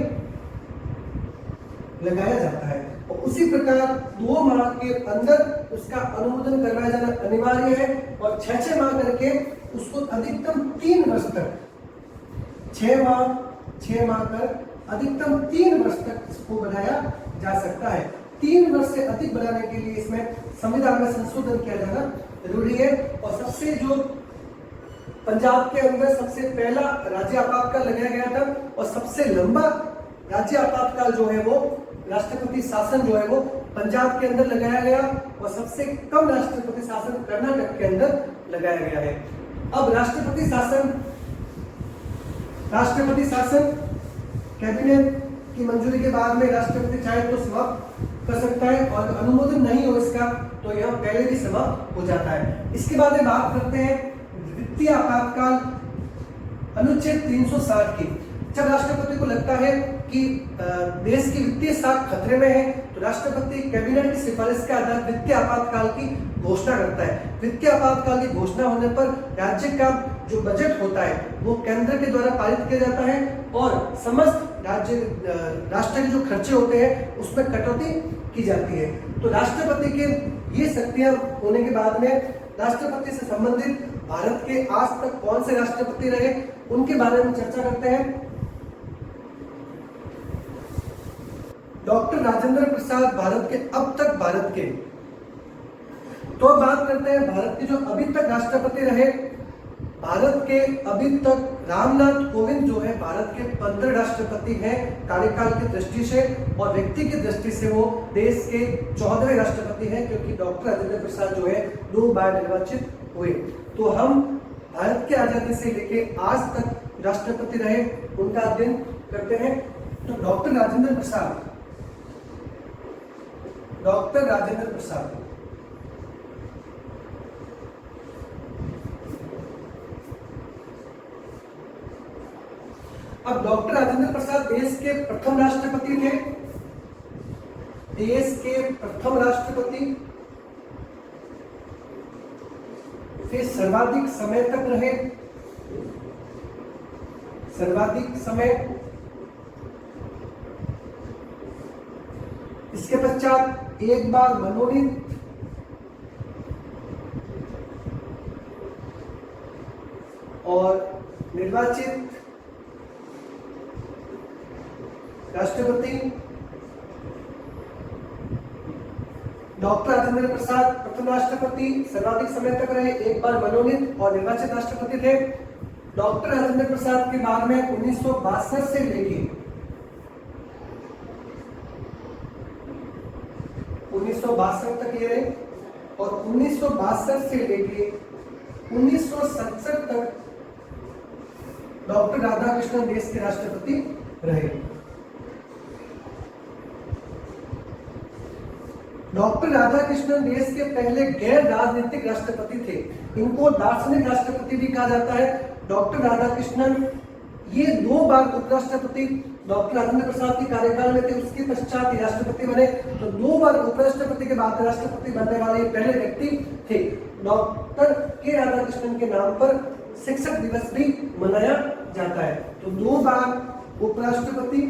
लगाया जाता है और उसी प्रकार 2 माह के अंदर उसका अनुमोदन करवाया जाना अनिवार्य है और 6 माह करके उसको अधिकतम 3 वर्ष तक 6 माह कर अधिकतम 3 वर्ष तक इसको बढ़ाया जा सकता है। 3 वर्ष से अधिक बढ़ाने के लिए इसमें संविधान में संशोधन किया जाना जरूरी है। और सबसे जो पंजाब के अंदर सबसे पहला राज्य आपातकाल लगाया गया था और सबसे लंबा राज्य आपातकाल जो है वो राष्ट्रपति शासन जो है वो पंजाब के अंदर लगाया गया और सबसे कम राष्ट्रपति शासन कर्नाटक के अंदर लगाया गया है। अब राष्ट्रपति शासन कैबिनेट की मंजूरी के बाद में राष्ट्रपति चाहे तो समाप्त कर सकता है और अनुमोदन नहीं हो इसका तो यह पहले भी समाप्त हो जाता है। इसके बाद में बात करते हैं वित्तीय आपातकाल अनुच्छेद 360 की। जब राष्ट्रपति को लगता है कि देश की वित्तीय साख खतरे में है तो राष्ट्रपति कैबिनेट की सिफारिश के आधार वित्तीय आपातकाल की घोषणा करता है। वित्तीय आपातकाल की घोषणा होने पर राज्य का जो बजट होता है वो केंद्र के द्वारा पारित किया जाता है और समस्त राष्ट्र के जो खर्चे होते हैं उसमें कटौती की जाती है। तो राष्ट्रपति के ये शक्तियां होने के बाद में राष्ट्रपति से संबंधित भारत के आज तक कौन से राष्ट्रपति रहे उनके बारे में चर्चा करते हैं। डॉक्टर राजेंद्र प्रसाद भारत के तो बात करते हैं भारत के जो अभी तक राष्ट्रपति रहे। भारत के अभी तक रामनाथ कोविंद जो है भारत के 15 राष्ट्रपति हैं कार्यकाल की दृष्टि से और व्यक्ति की दृष्टि से वो देश के 14वें राष्ट्रपति हैं क्योंकि डॉक्टर राजेंद्र प्रसाद जो है 2 बार निर्वाचित हुए। तो हम भारत की आजादी से लेके आज तक राष्ट्रपति रहे उनका अध्ययन करते हैं। तो डॉक्टर राजेंद्र प्रसाद अब डॉक्टर राजेंद्र प्रसाद देश के प्रथम राष्ट्रपति थे। फिर सर्वाधिक समय इसके पश्चात एक बार मनोनीत और निर्वाचित राष्ट्रपति। डॉक्टर राजेंद्र प्रसाद प्रथम राष्ट्रपति, सर्वाधिक समय तक रहे, एक बार मनोनीत और निर्वाचित राष्ट्रपति थे। डॉक्टर राजेंद्र प्रसाद के बाद में 1962 से लेके 1962 तक ये रहे और 1962 से लेके 1967 तक डॉक्टर राधाकृष्णन देश के राष्ट्रपति रहे। डॉक्टर राधाकृष्णन देश के पहले गैर राजनीतिक राष्ट्रपति थे। इनको दार्शनिक राष्ट्रपति भी कहा जाता है। डॉक्टर राधाकृष्णन ये 2 बार उपराष्ट्रपति डॉक्टर राजेंद्र प्रसाद के कार्यकाल में थे, उसके पश्चात ये राष्ट्रपति बने। तो 2 बार उपराष्ट्रपति के बाद राष्ट्रपति बनने वाले पहले व्यक्ति थे। डॉक्टर के राधाकृष्णन के नाम पर शिक्षक दिवस भी मनाया जाता है। तो 2 बार उपराष्ट्रपति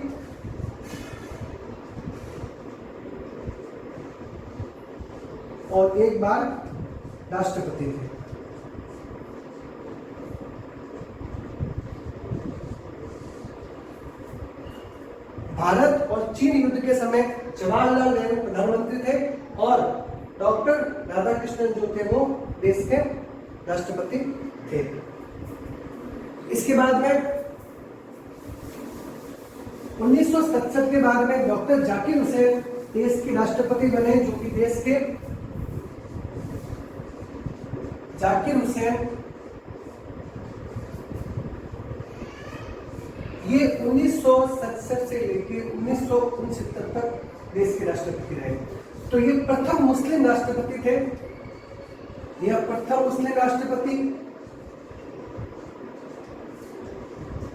और 1 बार राष्ट्रपति थे। भारत और चीन युद्ध के समय जवाहरलाल नेहरू प्रधानमंत्री थे और डॉक्टर राधाकृष्णन जो थे वो देश के राष्ट्रपति थे। इसके बाद में 1967 के बाद में डॉक्टर जाकिर हुसैन देश के राष्ट्रपति बने, जो कि देश के जाकिर हुसैन ये 1967 से लेकर 1969 तक देश के राष्ट्रपति रहे। तो ये प्रथम मुस्लिम राष्ट्रपति थे। यह प्रथम मुस्लिम राष्ट्रपति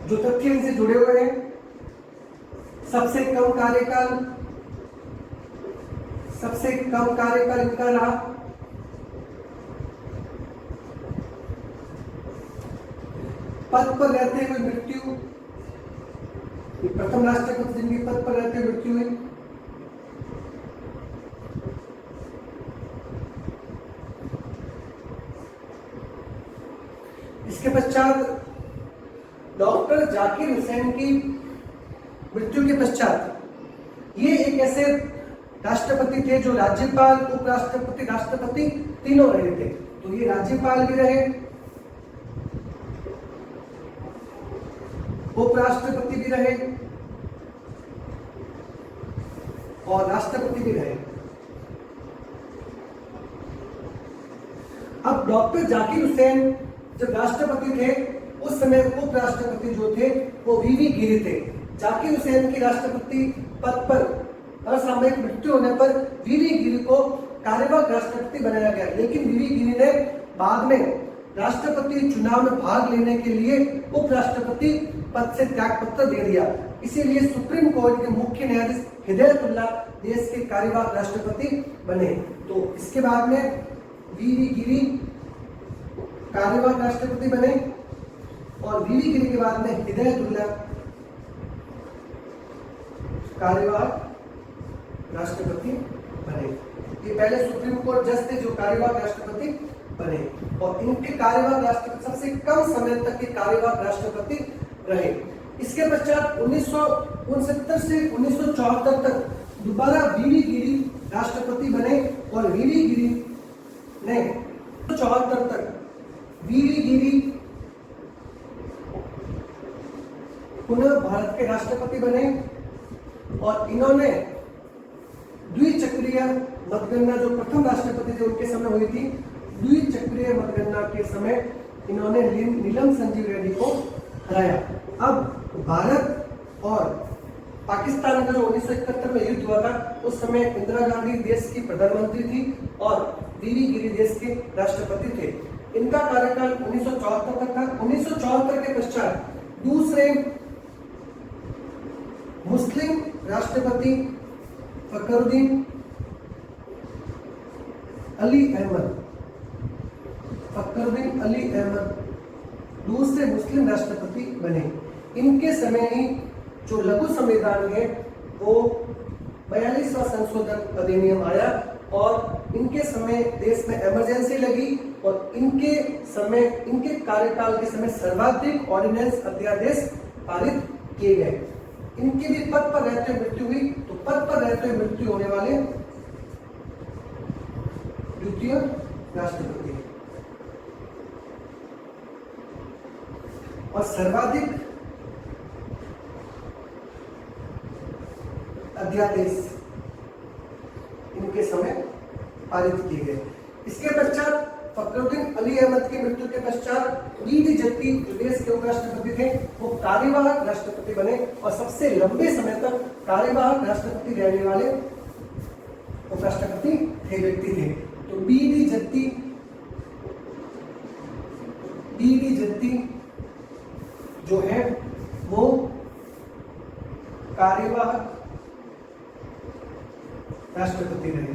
जो तथ्य इनसे जुड़े हुए हैं। सबसे कम कार्यकाल इनका रहा। पद पर रहते हुए मृत्यु, ये प्रथम राष्ट्रपति जिनकी पद पर रहते हुए मृत्यु हुई। इसके पश्चात डॉक्टर जाकिर हुसैन की मृत्यु के पश्चात ये एक ऐसे राष्ट्रपति थे जो राज्यपाल, उपराष्ट्रपति, राष्ट्रपति तीनों रहे थे। तो ये राज्यपाल भी रहे, उपराष्ट्रपति भी रहे और राष्ट्रपति भी रहे। अब डॉक्टर जाकिर हुसैन जब राष्ट्रपति थे उस समय उपराष्ट्रपति जो थे वो वीवी गिरी थे। जाकिर हुसैन की राष्ट्रपति पद पर असामयिक मृत्यु होने पर वीवी गिरी को कार्यवाहक राष्ट्रपति बनाया गया, लेकिन वीवी गिरी ने बाद में राष्ट्रपति चुनाव में भाग लेने के लिए उपराष्ट्रपति पद से त्याग पत्र दे दिया। इसीलिए सुप्रीम कोर्ट के मुख्य न्यायाधीश हिदायतुल्लाह देश के कार्यवाहक राष्ट्रपति बने। तो इसके बाद में वीवी गिरी कार्यवाहक राष्ट्रपति बने और वीवी गिरी के बाद में हिदायतुल्लाह कार्यवाहक राष्ट्रपति बने। ये पहले सुप्रीम कोर्ट जज थे जो कार्यवाहक राष्ट्रपति बने और इनके कार्यवाहक राष्ट्रपति सबसे कम समय तक के कार्यवाहक राष्ट्रपति रहे। इसके पश्चात 1969 से 1974 तक दोबारा वीवी गिरी राष्ट्रपति बने और वीवी गिरी ने 1974 तक वीवी गिरी पुनः भारत के राष्ट्रपति बने और इन्होंने द्विचक्रीय मतगणना जो प्रथम राष्ट्रपति थे उनके समय हुई थी, द्विचक्रीय मतगणना के समय इन्होंने नीलम संजीव रेड्डी को हराया। अब भारत और पाकिस्तान का जो 1971 में युद्ध हुआ था उस समय इंदिरा गांधी देश की प्रधानमंत्री थी और वीवी गिरी देश के राष्ट्रपति थे। इनका कार्यकाल 1974 तक था। 1974 के पश्चात दूसरे मुस्लिम राष्ट्रपति फखरुद्दीन अली अहमद दूसरे मुस्लिम राष्ट्रपति बने। इनके समय ही जो लघु संविधान है वो 42वां संशोधन अधिनियम आया और इनके समय देश में इमरजेंसी लगी और इनके कार्यकाल के समय सर्वाधिक ऑर्डिनेंस अध्यादेश पारित किए गए। इनकी भी पद पर रहते हुए मृत्यु हुई। तो पद पर रहते हुए मृत्यु होने वाले द्वितीय राष्ट्रपति और सर्वाधिक अध्यादेश इनके समय पारित किए गए। इसके पश्चात फखरुद्दीन अली अहमद की मृत्यु के पश्चात वीडी जत्ती जो देश के उपराष्ट्रपति थे वो कार्यवाहक राष्ट्रपति बने और सबसे लंबे समय तक कार्यवाहक राष्ट्रपति रहने वाले उपराष्ट्रपति थे व्यक्ति थे। तो वीडी जत्ती जो है वो कार्यवाहक राष्ट्रपति रहे।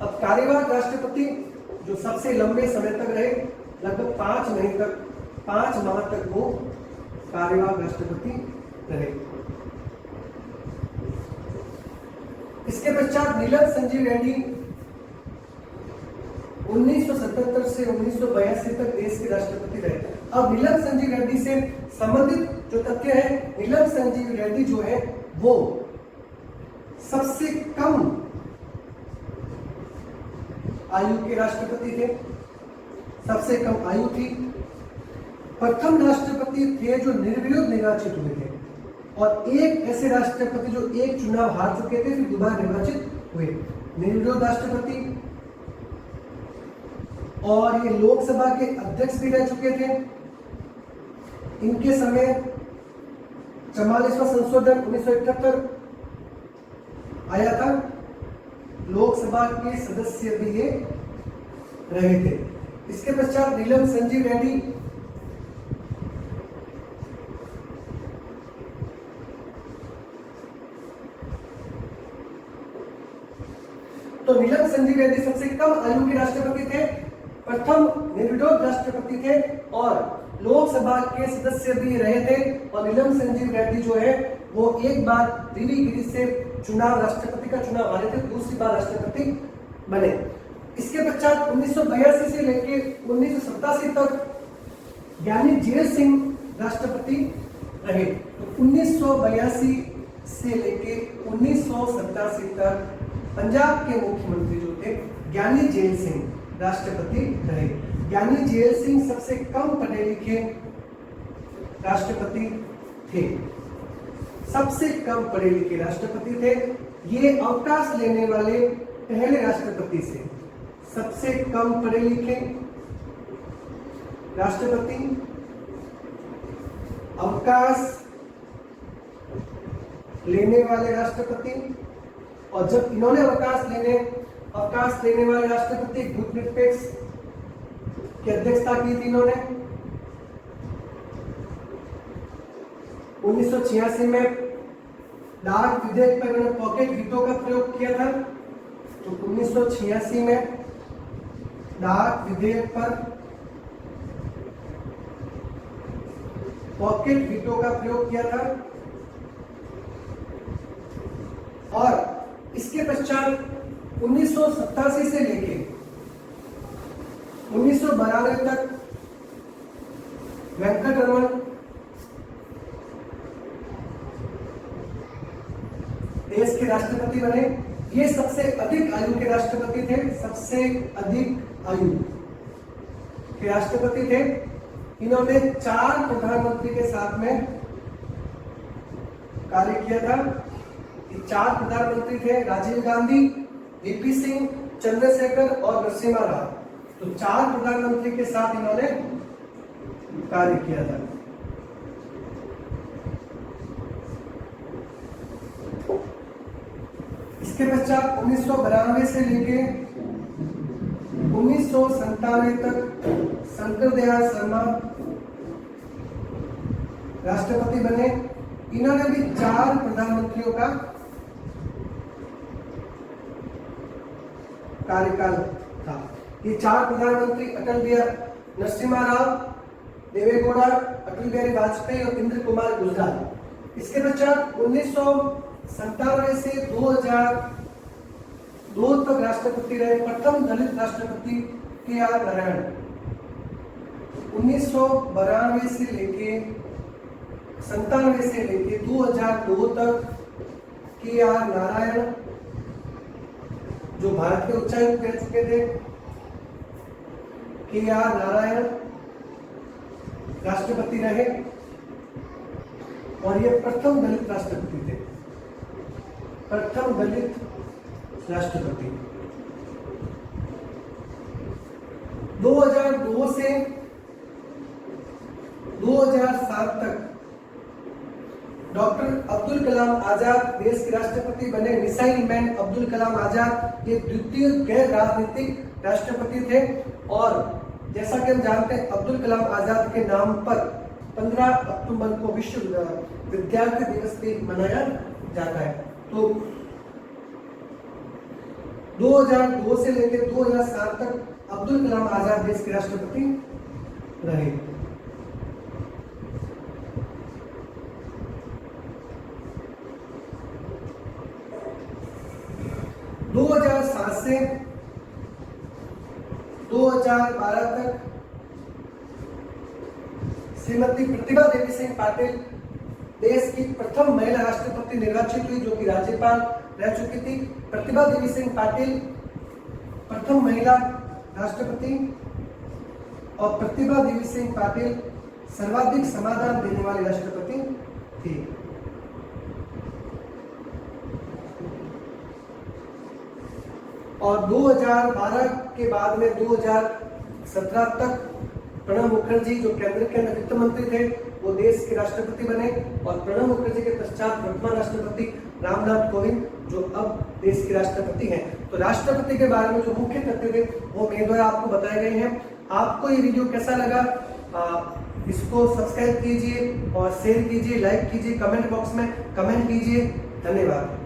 अब कार्यवाहक राष्ट्रपति जो सबसे लंबे समय तक रहे, लगभग 5 माह तक वो कार्यवाहक राष्ट्रपति रहे। इसके पश्चात नीलम संजीव रेड्डी 1977 से 1982 तक देश के राष्ट्रपति रहे। अब नीलम संजीव रेड्डी से संबंधित जो तथ्य है, नीलम संजीव रेड्डी जो है वो सबसे कम आयु के राष्ट्रपति थे, सबसे कम आयु थी। प्रथम राष्ट्रपति थे जो निर्विरोध निर्वाचित हुए थे और एक ऐसे राष्ट्रपति जो एक चुनाव हार चुके थे फिर दोबारा निर्वाचित हुए, निर्विरोध राष्ट्रपति। और ये लोकसभा के अध्यक्ष भी रह चुके थे। इनके समय 44वां संशोधन 1971 आया था, लोकसभा के सदस्य भी ये रहे थे। इसके पश्चात नीलम संजीव रेड्डी तो नीलम संजीव रेड्डी सबसे कम आयु के राष्ट्रपति थे, प्रथम निर्विरोध राष्ट्रपति थे और लोकसभा के सदस्य भी रहे थे और नीलम संजीव रेड्डी जो है वो एक बार नीलगिरी से चुनाव राष्ट्रपति का चुनाव हारे थे, दूसरी बार राष्ट्रपति बने। इसके पश्चात 1982 से लेकर 1987 तक ज्ञानी जेल सिंह राष्ट्रपति रहे। तो 1982 से लेके 1987 तक पंजाब के मुख्यमंत्री जो थे ज्ञानी जेल सिंह राष्ट्रपति रहे। ज्ञानी जेल सिंह सबसे कम पढ़े लिखे राष्ट्रपति थे, सबसे कम पढ़े लिखे राष्ट्रपति थे। ये अवकाश लेने वाले पहले राष्ट्रपति से सबसे कम पढ़े लिखे राष्ट्रपति, अवकाश लेने वाले राष्ट्रपति। और जब इन्होंने अवकाश लेने वाले राष्ट्रपति गुटनिरपेक्ष की अध्यक्षता की थी इन्होंने। 1986 में डाक विधेयक पर इन्होंने पॉकेट वीटो का प्रयोग किया था। तो 1986 में डाक विधेयक पर पॉकेट वीटो का प्रयोग किया था। और इसके पश्चात 1987 से लेके 1992 तक वेंकटरमण देश के राष्ट्रपति बने। ये सबसे अधिक आयु के राष्ट्रपति थे, सबसे अधिक आयु के राष्ट्रपति थे। इन्होंने 4 प्रधानमंत्री के साथ में कार्य किया था। 4 प्रधानमंत्री थे, राजीव गांधी, वीपी सिंह, चंद्रशेखर और नरसिम्हा राव। तो 4 प्रधानमंत्री के साथ इन्होंने कार्य किया था। इसके पश्चात 1992 से लेके 1997 तक शंकर दयाल शर्मा राष्ट्रपति बने। इन्होंने भी 4 प्रधानमंत्रियों का कार्यकाल था। ये 4 प्रधानमंत्री अटल बिहारी नरसिम्हा राव, देवेगौड़ा, अटल बिहारी वाजपेयी और इंद्र कुमार गुजराल। इसके पश्चात 1997 से 2002 तक राष्ट्रपति रहे प्रथम दलित राष्ट्रपति के.आर. नारायण। 1992 से लेके 97 से लेके 2002 तक के.आर. नारायण जो भारत के उच्चायुक्त रह चुके थे, के.आर. नारायण राष्ट्रपति रहे और ये प्रथम दलित राष्ट्रपति थे, प्रथम दलित राष्ट्रपति। 2002 से 2007 तक डॉक्टर अब्दुल कलाम आजाद देश के राष्ट्रपति बने। मिसाइल मैन अब्दुल कलाम आजाद ये द्वितीय गैर राजनीतिक राष्ट्रपति थे। और जैसा कि हम जानते हैं अब्दुल कलाम आजाद के नाम पर 15 अक्टूबर को विश्व विद्यार्थी दिवस भी मनाया जाता है। तो 2002 से लेकर 2007 तक अब्दुल कलाम आजाद देश के राष्ट्रपति रहे। दो 2007 से 2012 तक श्रीमती प्रतिभा देवी सिंह पाटिल देश की प्रथम महिला राष्ट्रपति निर्वाचित हुई, जो कि राज्यपाल रह चुकी थी। प्रतिभा देवी सिंह पाटिल प्रथम महिला राष्ट्रपति और प्रतिभा देवी सिंह पाटिल सर्वाधिक समाधान देने वाली राष्ट्रपति थी। और 2012 के बाद में 2017 तक प्रणब मुखर्जी जो केंद्र के वित्त मंत्री थे वो देश के राष्ट्रपति बने। और प्रणब मुखर्जी के पश्चात वर्तमान राष्ट्रपति रामनाथ कोविंद जो अब देश के राष्ट्रपति हैं। तो राष्ट्रपति के बारे में जो मुख्य तथ्य थे वो मेरे द्वारा आपको बताए गए हैं। आपको ये वीडियो कैसा लगा इसको सब्सक्राइब कीजिए और शेयर कीजिए, लाइक कीजिए, कमेंट बॉक्स में कमेंट कीजिए। धन्यवाद।